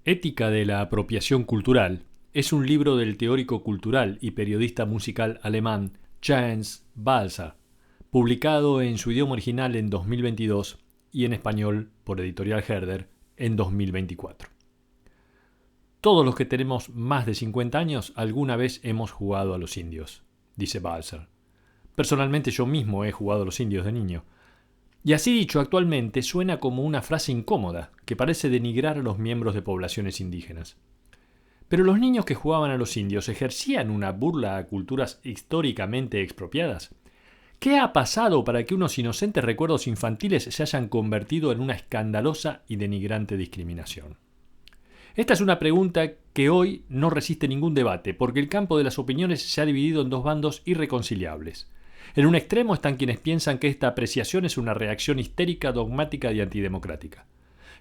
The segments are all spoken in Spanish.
Ética de la apropiación cultural es un libro del teórico cultural y periodista musical alemán Jens Balzer, publicado en su idioma original en 2022 y en español por Editorial Herder en 2024. Todos los que tenemos más de 50 años alguna vez hemos jugado a los indios, dice Balzer. Personalmente yo mismo he jugado a los indios de niño. Y así dicho, actualmente suena como una frase incómoda que parece denigrar a los miembros de poblaciones indígenas. Pero los niños que jugaban a los indios ejercían una burla a culturas históricamente expropiadas. ¿Qué ha pasado para que unos inocentes recuerdos infantiles se hayan convertido en una escandalosa y denigrante discriminación? Esta es una pregunta que hoy no resiste ningún debate, porque el campo de las opiniones se ha dividido en dos bandos irreconciliables. En un extremo están quienes piensan que esta apreciación es una reacción histérica, dogmática y antidemocrática.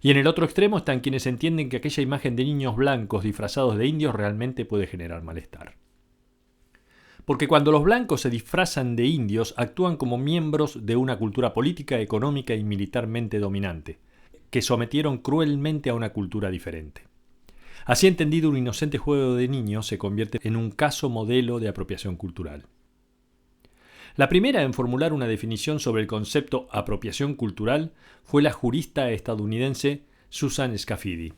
Y en el otro extremo están quienes entienden que aquella imagen de niños blancos disfrazados de indios realmente puede generar malestar. Porque cuando los blancos se disfrazan de indios, actúan como miembros de una cultura política, económica y militarmente dominante, que sometieron cruelmente a una cultura diferente. Así entendido, un inocente juego de niños se convierte en un caso modelo de apropiación cultural. La primera en formular una definición sobre el concepto apropiación cultural fue la jurista estadounidense Susan Scafidi,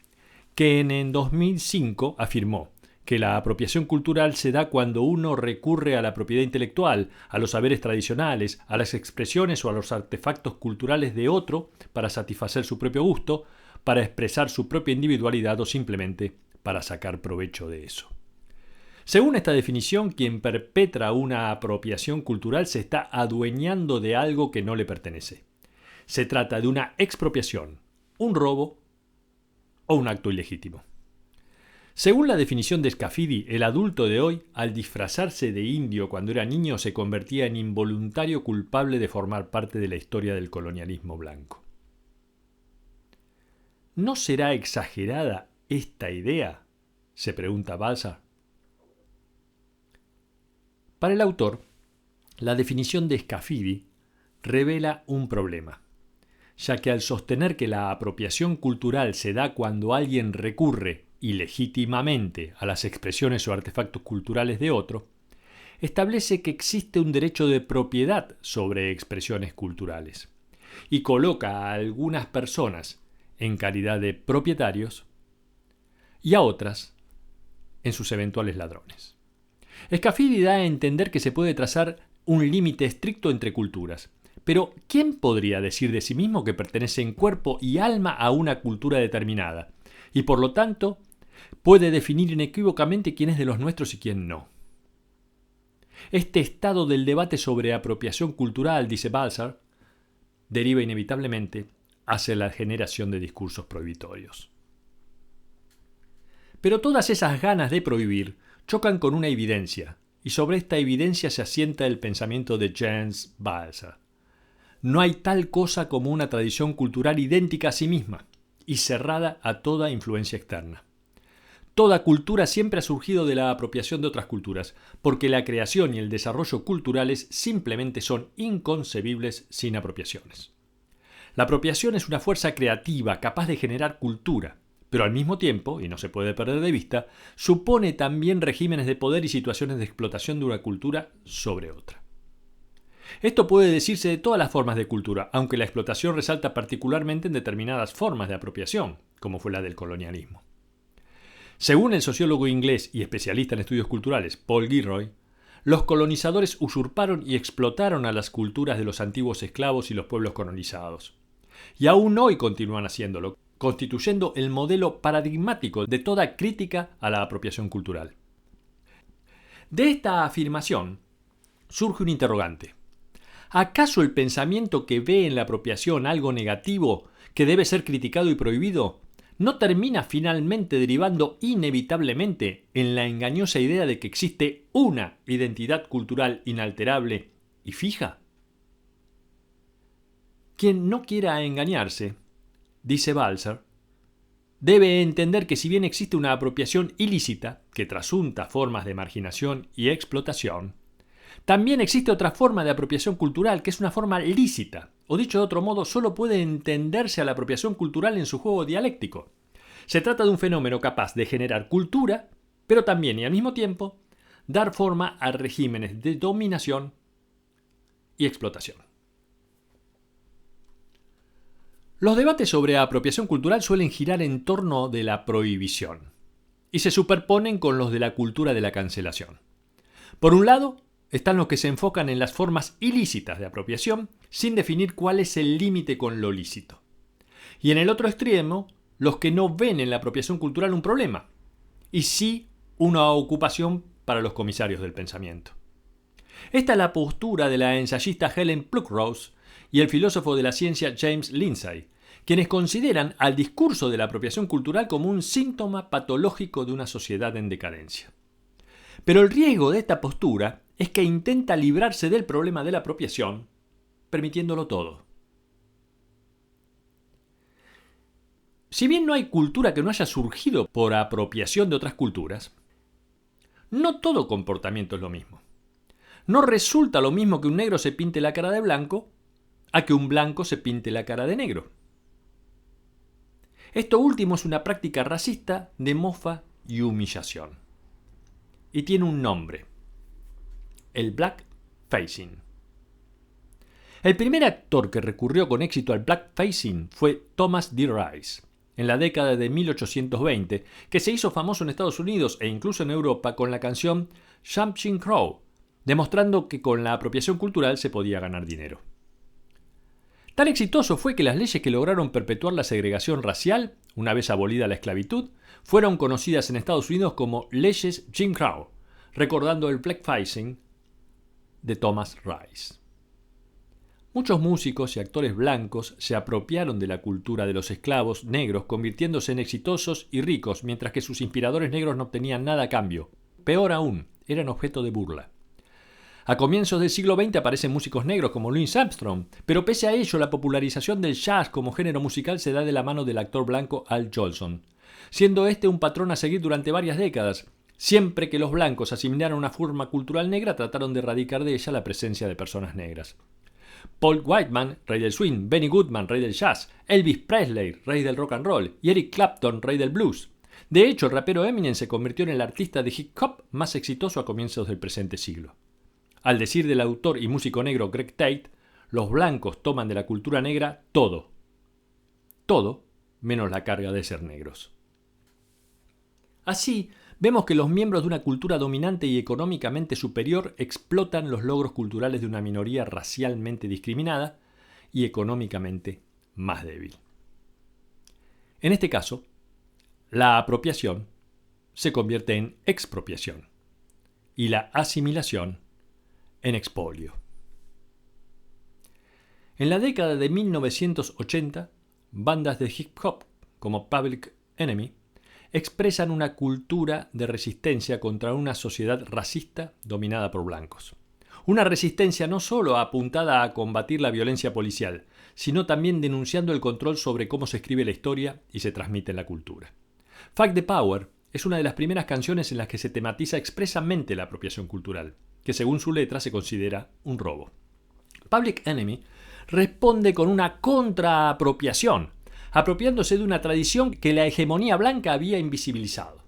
que en 2005 afirmó que la apropiación cultural se da cuando uno recurre a la propiedad intelectual, a los saberes tradicionales, a las expresiones o a los artefactos culturales de otro para satisfacer su propio gusto, para expresar su propia individualidad o simplemente para sacar provecho de eso. Según esta definición, quien perpetra una apropiación cultural se está adueñando de algo que no le pertenece. Se trata de una expropiación, un robo o un acto ilegítimo. Según la definición de Scafidi, el adulto de hoy, al disfrazarse de indio cuando era niño, se convertía en involuntario culpable de formar parte de la historia del colonialismo blanco. ¿No será exagerada esta idea?, se pregunta Balzer. Para el autor, la definición de Scafidi revela un problema, ya que al sostener que la apropiación cultural se da cuando alguien recurre ilegítimamente a las expresiones o artefactos culturales de otro, establece que existe un derecho de propiedad sobre expresiones culturales y coloca a algunas personas en calidad de propietarios y a otras en sus eventuales ladrones. Scafidi da a entender que se puede trazar un límite estricto entre culturas, pero ¿quién podría decir de sí mismo que pertenece en cuerpo y alma a una cultura determinada? Y por lo tanto, puede definir inequívocamente quién es de los nuestros y quién no. Este estado del debate sobre apropiación cultural, dice Balzer, deriva inevitablemente hacia la generación de discursos prohibitorios. Pero todas esas ganas de prohibir chocan con una evidencia, y sobre esta evidencia se asienta el pensamiento de Jens Balzer. No hay tal cosa como una tradición cultural idéntica a sí misma y cerrada a toda influencia externa. Toda cultura siempre ha surgido de la apropiación de otras culturas, porque la creación y el desarrollo culturales simplemente son inconcebibles sin apropiaciones. La apropiación es una fuerza creativa capaz de generar cultura, pero al mismo tiempo, y no se puede perder de vista, supone también regímenes de poder y situaciones de explotación de una cultura sobre otra. Esto puede decirse de todas las formas de cultura, aunque la explotación resalta particularmente en determinadas formas de apropiación, como fue la del colonialismo. Según el sociólogo inglés y especialista en estudios culturales Paul Gilroy, los colonizadores usurparon y explotaron a las culturas de los antiguos esclavos y los pueblos colonizados. Y aún hoy continúan haciéndolo, constituyendo el modelo paradigmático de toda crítica a la apropiación cultural. De esta afirmación surge un interrogante. ¿Acaso el pensamiento que ve en la apropiación algo negativo que debe ser criticado y prohibido no termina finalmente derivando inevitablemente en la engañosa idea de que existe una identidad cultural inalterable y fija? Quien no quiera engañarse, dice Balzer, debe entender que si bien existe una apropiación ilícita que trasunta formas de marginación y explotación, también existe otra forma de apropiación cultural que es una forma lícita, o dicho de otro modo, solo puede entenderse a la apropiación cultural en su juego dialéctico. Se trata de un fenómeno capaz de generar cultura, pero también y al mismo tiempo dar forma a regímenes de dominación y explotación. Los debates sobre apropiación cultural suelen girar en torno de la prohibición y se superponen con los de la cultura de la cancelación. Por un lado, están los que se enfocan en las formas ilícitas de apropiación sin definir cuál es el límite con lo lícito. Y en el otro extremo, los que no ven en la apropiación cultural un problema, y sí una ocupación para los comisarios del pensamiento. Esta es la postura de la ensayista Helen Pluckrose y el filósofo de la ciencia James Lindsay, quienes consideran al discurso de la apropiación cultural como un síntoma patológico de una sociedad en decadencia. Pero el riesgo de esta postura es que intenta librarse del problema de la apropiación, permitiéndolo todo. Si bien no hay cultura que no haya surgido por apropiación de otras culturas, no todo comportamiento es lo mismo. No resulta lo mismo que un negro se pinte la cara de blanco a que un blanco se pinte la cara de negro. Esto último es una práctica racista de mofa y humillación. Y tiene un nombre: el blackfacing. El primer actor que recurrió con éxito al blackfacing fue Thomas D. Rice, en la década de 1820, que se hizo famoso en Estados Unidos e incluso en Europa con la canción Jim Crow, demostrando que con la apropiación cultural se podía ganar dinero. Tan exitoso fue que las leyes que lograron perpetuar la segregación racial, una vez abolida la esclavitud, fueron conocidas en Estados Unidos como leyes Jim Crow, recordando el blackfacing de Thomas Rice. Muchos músicos y actores blancos se apropiaron de la cultura de los esclavos negros, convirtiéndose en exitosos y ricos, mientras que sus inspiradores negros no obtenían nada a cambio. Peor aún, eran objeto de burla. A comienzos del siglo XX aparecen músicos negros como Louis Armstrong, pero pese a ello la popularización del jazz como género musical se da de la mano del actor blanco Al Jolson, siendo este un patrón a seguir durante varias décadas. Siempre que los blancos asimilaron una forma cultural negra, trataron de erradicar de ella la presencia de personas negras. Paul Whiteman, rey del swing, Benny Goodman, rey del jazz, Elvis Presley, rey del rock and roll, y Eric Clapton, rey del blues. De hecho, el rapero Eminem se convirtió en el artista de hip hop más exitoso a comienzos del presente siglo. Al decir del autor y músico negro Greg Tate, los blancos toman de la cultura negra todo. Todo menos la carga de ser negros. Así, vemos que los miembros de una cultura dominante y económicamente superior explotan los logros culturales de una minoría racialmente discriminada y económicamente más débil. En este caso, la apropiación se convierte en expropiación y la asimilación en expolio. En la década de 1980, bandas de hip hop como Public Enemy expresan una cultura de resistencia contra una sociedad racista dominada por blancos. Una resistencia no solo apuntada a combatir la violencia policial, sino también denunciando el control sobre cómo se escribe la historia y se transmite en la cultura. Fight the Power es una de las primeras canciones en las que se tematiza expresamente la apropiación cultural, que según su letra se considera un robo. Public Enemy responde con una contraapropiación, apropiándose de una tradición que la hegemonía blanca había invisibilizado.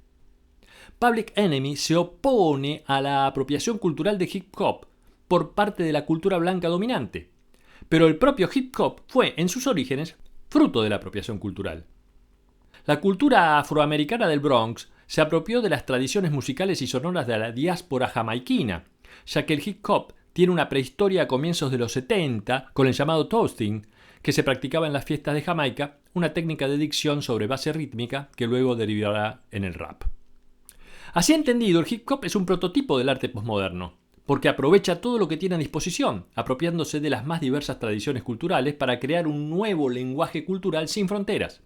Public Enemy se opone a la apropiación cultural de hip hop por parte de la cultura blanca dominante, pero el propio hip hop fue, en sus orígenes, fruto de la apropiación cultural. La cultura afroamericana del Bronx se apropió de las tradiciones musicales y sonoras de la diáspora jamaiquina, ya que el hip hop tiene una prehistoria a comienzos de los 70 con el llamado toasting, que se practicaba en las fiestas de Jamaica, una técnica de dicción sobre base rítmica que luego derivará en el rap. Así entendido, el hip hop es un prototipo del arte posmoderno, porque aprovecha todo lo que tiene a disposición, apropiándose de las más diversas tradiciones culturales para crear un nuevo lenguaje cultural sin fronteras,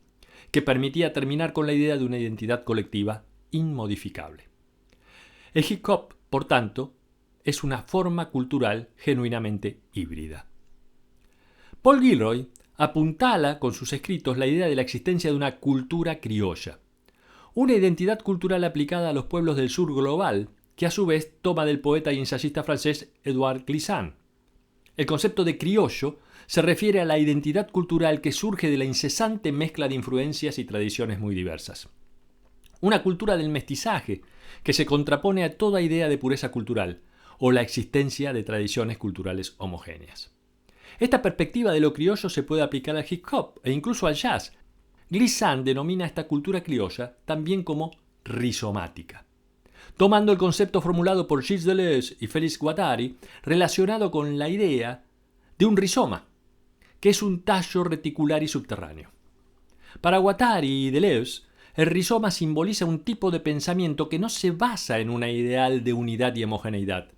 que permitía terminar con la idea de una identidad colectiva inmodificable. El hip hop, por tanto, es una forma cultural genuinamente híbrida. Paul Gilroy apuntala con sus escritos la idea de la existencia de una cultura criolla, una identidad cultural aplicada a los pueblos del sur global, que a su vez toma del poeta y ensayista francés Édouard Glissant. El concepto de criollo se refiere a la identidad cultural que surge de la incesante mezcla de influencias y tradiciones muy diversas. Una cultura del mestizaje, que se contrapone a toda idea de pureza cultural, o la existencia de tradiciones culturales homogéneas. Esta perspectiva de lo criollo se puede aplicar al hip hop e incluso al jazz. Glissant denomina esta cultura criolla también como rizomática, tomando el concepto formulado por Gilles Deleuze y Félix Guattari relacionado con la idea de un rizoma, que es un tallo reticular y subterráneo. Para Guattari y Deleuze, el rizoma simboliza un tipo de pensamiento que no se basa en una ideal de unidad y homogeneidad,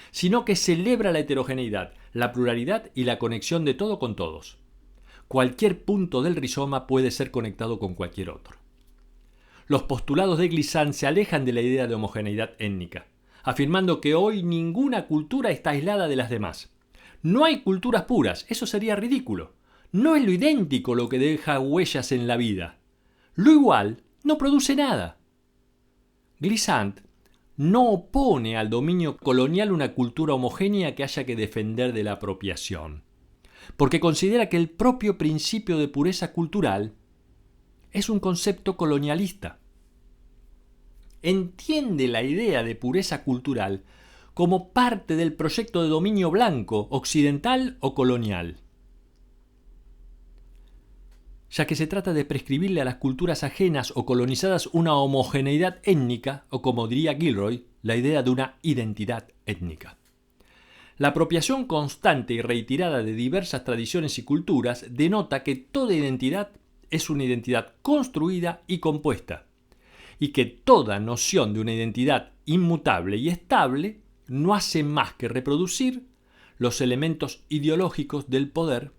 sino que celebra la heterogeneidad, la pluralidad y la conexión de todo con todos. Cualquier punto del rizoma puede ser conectado con cualquier otro. Los postulados de Glissant se alejan de la idea de homogeneidad étnica, afirmando que hoy ninguna cultura está aislada de las demás. No hay culturas puras, eso sería ridículo. No es lo idéntico lo que deja huellas en la vida. Lo igual no produce nada. Glissant no opone al dominio colonial una cultura homogénea que haya que defender de la apropiación, porque considera que el propio principio de pureza cultural es un concepto colonialista. Entiende la idea de pureza cultural como parte del proyecto de dominio blanco, occidental o colonial, ya que se trata de prescribirle a las culturas ajenas o colonizadas una homogeneidad étnica, o como diría Gilroy, la idea de una identidad étnica. La apropiación constante y reiterada de diversas tradiciones y culturas denota que toda identidad es una identidad construida y compuesta, y que toda noción de una identidad inmutable y estable no hace más que reproducir los elementos ideológicos del poder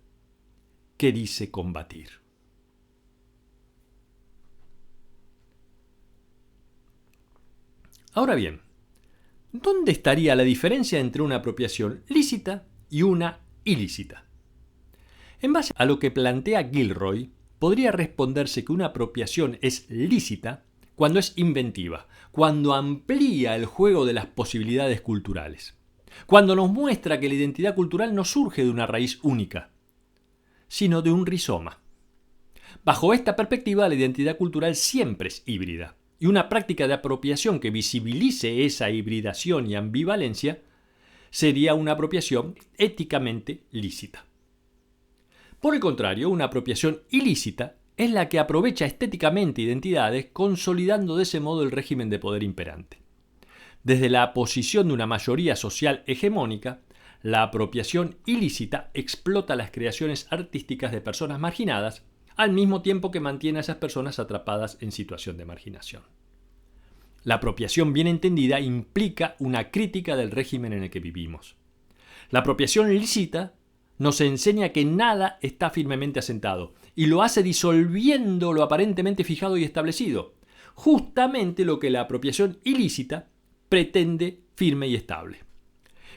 que dice combatir. Ahora bien, ¿dónde estaría la diferencia entre una apropiación lícita y una ilícita? En base a lo que plantea Gilroy, podría responderse que una apropiación es lícita cuando es inventiva, cuando amplía el juego de las posibilidades culturales, cuando nos muestra que la identidad cultural no surge de una raíz única, sino de un rizoma. Bajo esta perspectiva, la identidad cultural siempre es híbrida, y una práctica de apropiación que visibilice esa hibridación y ambivalencia sería una apropiación éticamente lícita. Por el contrario, una apropiación ilícita es la que aprovecha estéticamente identidades, consolidando de ese modo el régimen de poder imperante. Desde la posición de una mayoría social hegemónica, la apropiación ilícita explota las creaciones artísticas de personas marginadas, al mismo tiempo que mantiene a esas personas atrapadas en situación de marginación. La apropiación bien entendida implica una crítica del régimen en el que vivimos. La apropiación ilícita nos enseña que nada está firmemente asentado, y lo hace disolviendo lo aparentemente fijado y establecido, justamente lo que la apropiación ilícita pretende firme y estable.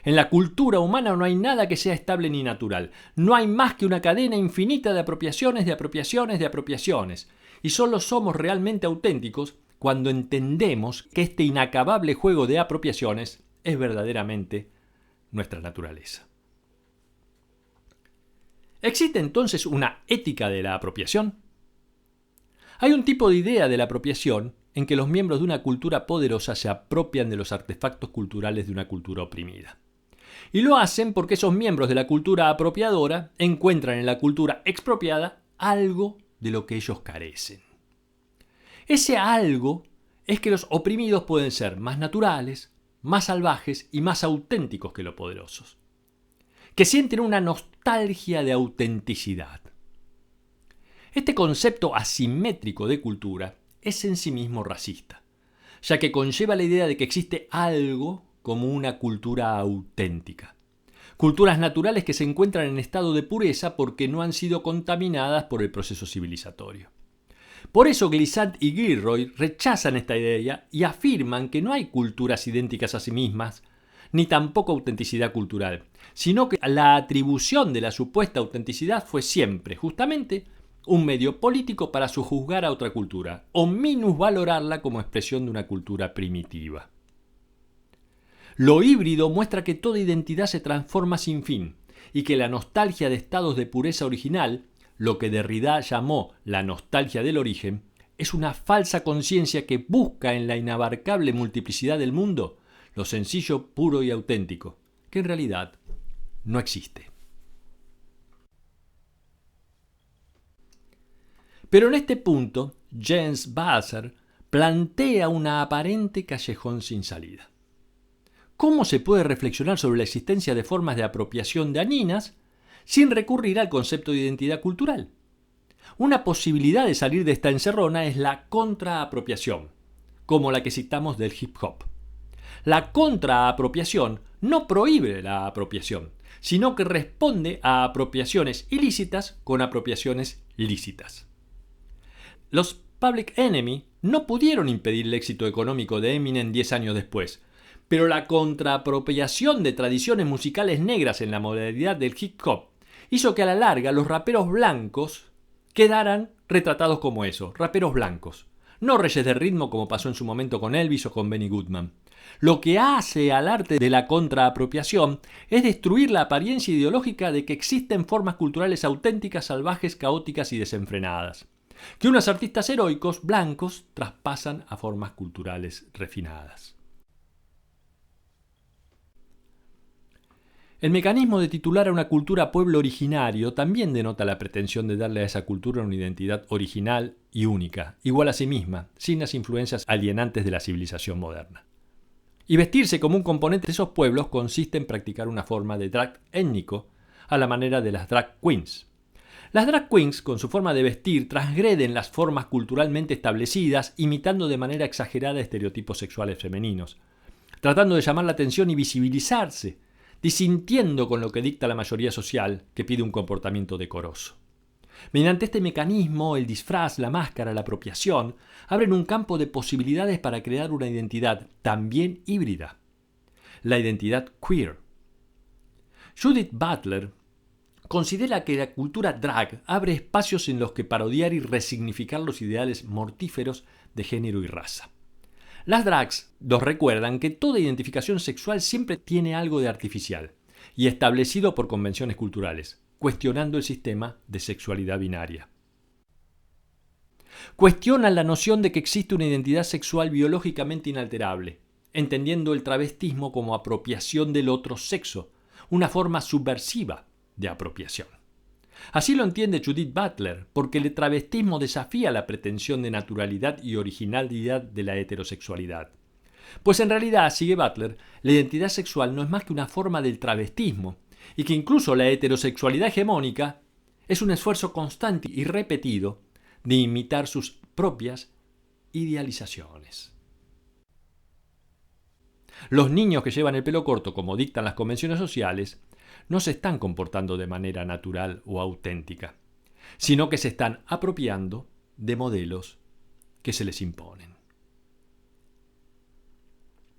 En la cultura humana no hay nada que sea estable ni natural. No hay más que una cadena infinita de apropiaciones, de apropiaciones, de apropiaciones. Y solo somos realmente auténticos cuando entendemos que este inacabable juego de apropiaciones es verdaderamente nuestra naturaleza. ¿Existe entonces una ética de la apropiación? Hay un tipo de idea de la apropiación en que los miembros de una cultura poderosa se apropian de los artefactos culturales de una cultura oprimida. Y lo hacen porque esos miembros de la cultura apropiadora encuentran en la cultura expropiada algo de lo que ellos carecen. Ese algo es que los oprimidos pueden ser más naturales, más salvajes y más auténticos que los poderosos, que sienten una nostalgia de autenticidad. Este concepto asimétrico de cultura es en sí mismo racista, ya que conlleva la idea de que existe algo como una cultura auténtica. Culturas naturales que se encuentran en estado de pureza porque no han sido contaminadas por el proceso civilizatorio. Por eso Glissant y Gilroy rechazan esta idea y afirman que no hay culturas idénticas a sí mismas, ni tampoco autenticidad cultural, sino que la atribución de la supuesta autenticidad fue siempre, justamente, un medio político para sojuzgar a otra cultura, o minusvalorarla como expresión de una cultura primitiva. Lo híbrido muestra que toda identidad se transforma sin fin, y que la nostalgia de estados de pureza original, lo que Derrida llamó la nostalgia del origen, es una falsa conciencia que busca en la inabarcable multiplicidad del mundo lo sencillo, puro y auténtico, que en realidad no existe. Pero en este punto, Jens Balzer plantea una aparente callejón sin salida. ¿Cómo se puede reflexionar sobre la existencia de formas de apropiación dañinas sin recurrir al concepto de identidad cultural? Una posibilidad de salir de esta encerrona es la contraapropiación, como la que citamos del hip hop. La contraapropiación no prohíbe la apropiación, sino que responde a apropiaciones ilícitas con apropiaciones lícitas. Los Public Enemy no pudieron impedir el éxito económico de Eminem 10 años después, pero la contraapropiación de tradiciones musicales negras en la modalidad del hip hop hizo que a la larga los raperos blancos quedaran retratados como eso, raperos blancos, no reyes de ritmo como pasó en su momento con Elvis o con Benny Goodman. Lo que hace al arte de la contraapropiación es destruir la apariencia ideológica de que existen formas culturales auténticas, salvajes, caóticas y desenfrenadas, que unos artistas heroicos blancos traspasan a formas culturales refinadas. El mecanismo de titular a una cultura pueblo originario también denota la pretensión de darle a esa cultura una identidad original y única, igual a sí misma, sin las influencias alienantes de la civilización moderna. Y vestirse como un componente de esos pueblos consiste en practicar una forma de drag étnico a la manera de las drag queens. Las drag queens, con su forma de vestir, transgreden las formas culturalmente establecidas, imitando de manera exagerada estereotipos sexuales femeninos, tratando de llamar la atención y visibilizarse, disintiendo con lo que dicta la mayoría social, que pide un comportamiento decoroso. Mediante este mecanismo, el disfraz, la máscara, la apropiación, abren un campo de posibilidades para crear una identidad también híbrida, la identidad queer. Judith Butler considera que la cultura drag abre espacios en los que parodiar y resignificar los ideales mortíferos de género y raza. Las drags nos recuerdan que toda identificación sexual siempre tiene algo de artificial y establecido por convenciones culturales, cuestionando el sistema de sexualidad binaria. Cuestionan la noción de que existe una identidad sexual biológicamente inalterable, entendiendo el travestismo como apropiación del otro sexo, una forma subversiva de apropiación. Así lo entiende Judith Butler, porque el travestismo desafía la pretensión de naturalidad y originalidad de la heterosexualidad. Pues en realidad, sigue Butler, la identidad sexual no es más que una forma del travestismo, y que incluso la heterosexualidad hegemónica es un esfuerzo constante y repetido de imitar sus propias idealizaciones. Los niños que llevan el pelo corto, como dictan las convenciones sociales, no se están comportando de manera natural o auténtica, sino que se están apropiando de modelos que se les imponen.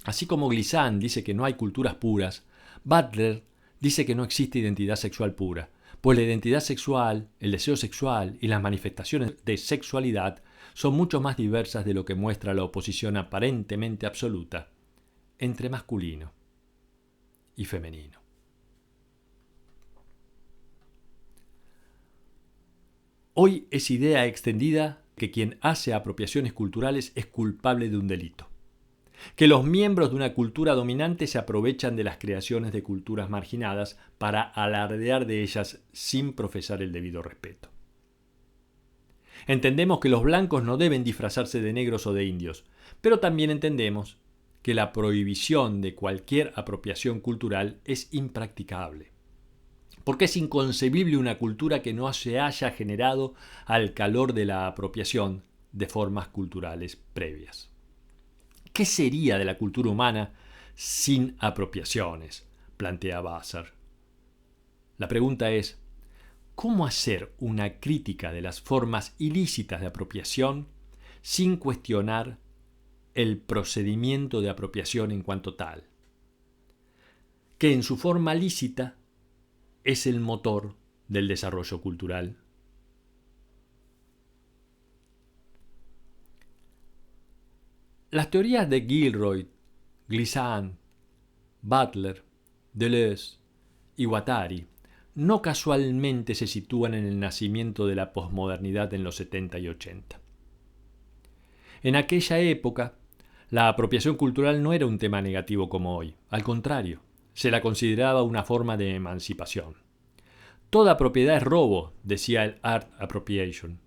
Así como Glissant dice que no hay culturas puras, Butler dice que no existe identidad sexual pura, pues la identidad sexual, el deseo sexual y las manifestaciones de sexualidad son mucho más diversas de lo que muestra la oposición aparentemente absoluta entre masculino y femenino. Hoy es idea extendida que quien hace apropiaciones culturales es culpable de un delito, que los miembros de una cultura dominante se aprovechan de las creaciones de culturas marginadas para alardear de ellas sin profesar el debido respeto. Entendemos que los blancos no deben disfrazarse de negros o de indios, pero también entendemos que la prohibición de cualquier apropiación cultural es impracticable, porque es inconcebible una cultura que no se haya generado al calor de la apropiación de formas culturales previas. ¿Qué sería de la cultura humana sin apropiaciones?, plantea Balzer. La pregunta es, ¿cómo hacer una crítica de las formas ilícitas de apropiación sin cuestionar el procedimiento de apropiación en cuanto tal, que en su forma lícita es el motor del desarrollo cultural? Las teorías de Gilroy, Glissant, Butler, Deleuze y Guattari no casualmente se sitúan en el nacimiento de la posmodernidad en los 70 y 80. En aquella época, la apropiación cultural no era un tema negativo como hoy. Al contrario, se la consideraba una forma de emancipación. Toda propiedad es robo, decía el Art Appropriation,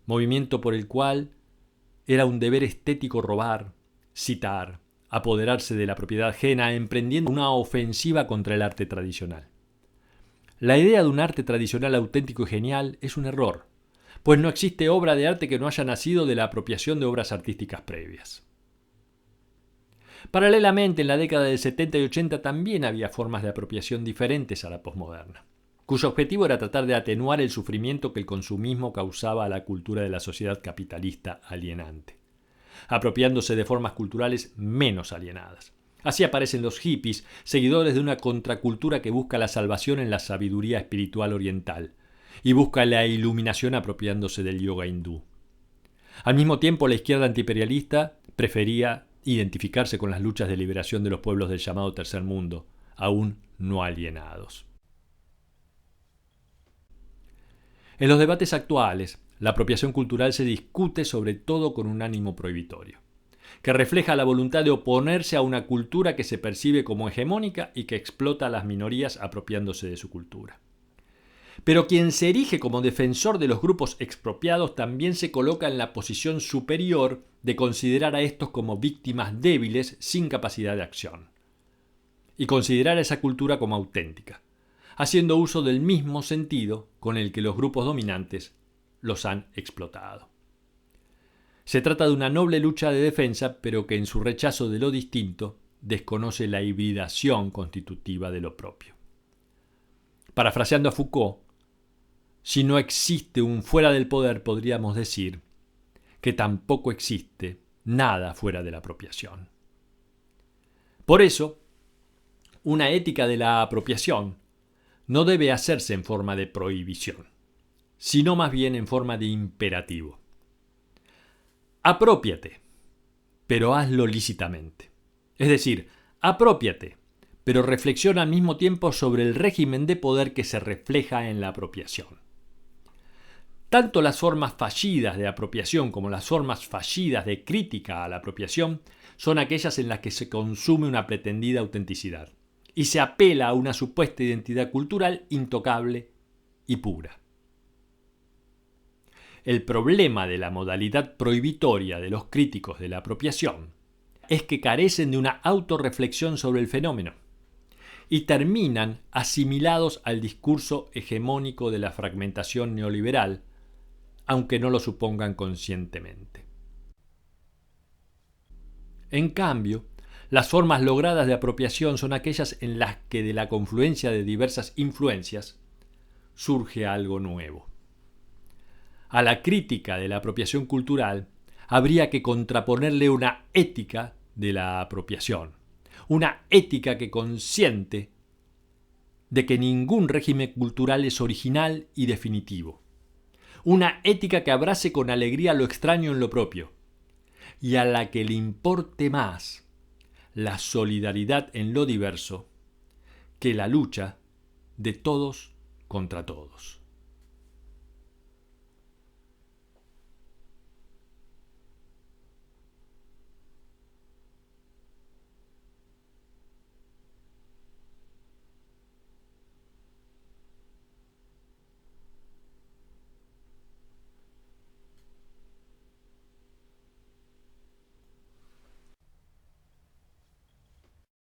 movimiento por el cual era un deber estético robar, citar, apoderarse de la propiedad ajena, emprendiendo una ofensiva contra el arte tradicional. La idea de un arte tradicional auténtico y genial es un error, pues no existe obra de arte que no haya nacido de la apropiación de obras artísticas previas. Paralelamente, en la década del 70 y 80 también había formas de apropiación diferentes a la posmoderna, cuyo objetivo era tratar de atenuar el sufrimiento que el consumismo causaba a la cultura de la sociedad capitalista alienante, apropiándose de formas culturales menos alienadas. Así aparecen los hippies, seguidores de una contracultura que busca la salvación en la sabiduría espiritual oriental y busca la iluminación apropiándose del yoga hindú. Al mismo tiempo, la izquierda antiimperialista prefería identificarse con las luchas de liberación de los pueblos del llamado Tercer Mundo, aún no alienados. En los debates actuales, la apropiación cultural se discute sobre todo con un ánimo prohibitorio, que refleja la voluntad de oponerse a una cultura que se percibe como hegemónica y que explota a las minorías apropiándose de su cultura. Pero quien se erige como defensor de los grupos expropiados también se coloca en la posición superior de considerar a estos como víctimas débiles sin capacidad de acción, y considerar a esa cultura como auténtica, haciendo uso del mismo sentido con el que los grupos dominantes los han explotado. Se trata de una noble lucha de defensa, pero que en su rechazo de lo distinto desconoce la hibridación constitutiva de lo propio. Parafraseando a Foucault, si no existe un fuera del poder, podríamos decir que tampoco existe nada fuera de la apropiación. Por eso, una ética de la apropiación no debe hacerse en forma de prohibición, sino más bien en forma de imperativo. Aprópiate, pero hazlo lícitamente. Es decir, aprópiate, pero reflexiona al mismo tiempo sobre el régimen de poder que se refleja en la apropiación. Tanto las formas fallidas de apropiación como las formas fallidas de crítica a la apropiación son aquellas en las que se consume una pretendida autenticidad y se apela a una supuesta identidad cultural intocable y pura. El problema de la modalidad prohibitoria de los críticos de la apropiación es que carecen de una autorreflexión sobre el fenómeno y terminan asimilados al discurso hegemónico de la fragmentación neoliberal, aunque no lo supongan conscientemente. En cambio, las formas logradas de apropiación son aquellas en las que de la confluencia de diversas influencias surge algo nuevo. A la crítica de la apropiación cultural habría que contraponerle una ética de la apropiación, una ética que consiente de que ningún régimen cultural es original y definitivo, una ética que abrace con alegría lo extraño en lo propio y a la que le importe más la solidaridad en lo diverso que la lucha de todos contra todos.